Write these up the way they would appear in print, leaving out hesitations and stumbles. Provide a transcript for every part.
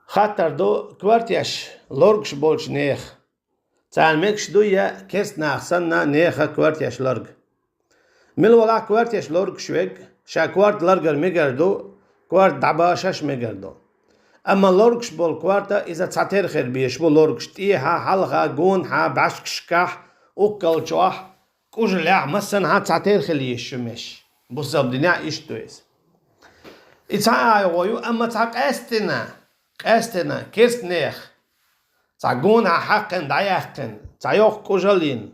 خاطر دو كوارتيش لورغش بولش نيخ تان ميكش دو يا كيست ناخسنا نيخا كوارتيش لورغ مل ولا كوارتيش لورغ شويك شا كوارت لورغر ميجردو كوارت دعباشش ميجردو اما لورغش بول كوارتا اذا تساتير خير بيش بول لورغش تيها حلقة جونها باشكشكاح وكالشوح كوجلع مثلا تساتير خليش مش بصاب دنيا ايش تويس إتساع يغويو أما تساق أستنا كيست نيخ تساقون حقن دايحقن تسايوخ كوجلين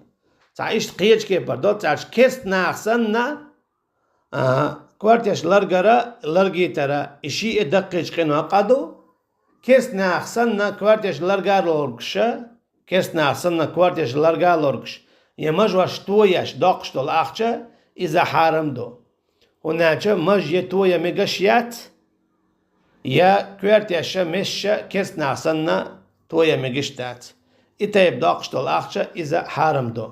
تسايش قيج كيبر دو تسايش كيست ناخ سنة كوارتيش لرغي ترى إشي إدقيج قنوا قادو كيست ناخ سنة كوارتيش لرغا لورغش كيست ناخ سنة كوارتيش لرغا لورغش يمجوش تويش داقش دول أخشة إذا حارم دو هناك مج يتويا ميغشيات يا كوارتيشا مشا كيست ناخسنا تويا ميغشتات إتايب داقشتو الأخشة إذا حارم دو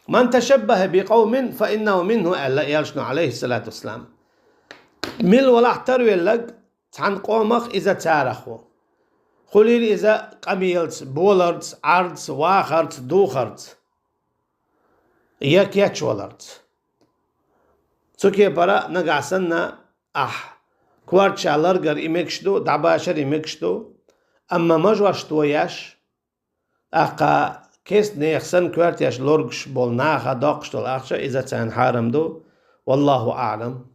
من تشبه بقوم فإنه منه ألا يالشنو عليه الصلاة والسلام مل ولا احتروي لك تحن قومخ إذا تارخو خليل إذا قبيلت بولرت عرض واخرت دوخرت يا كياتشولرت سوكي برا نقعسنا كوارتشا لرغر إمكشتو دعباشر إمكشتو أما مجوش توياش أقا كيس نيخسن كوارتياش لورغش بول ناخا داقشتو الأخشا إذا تان حارم دو والله أعلم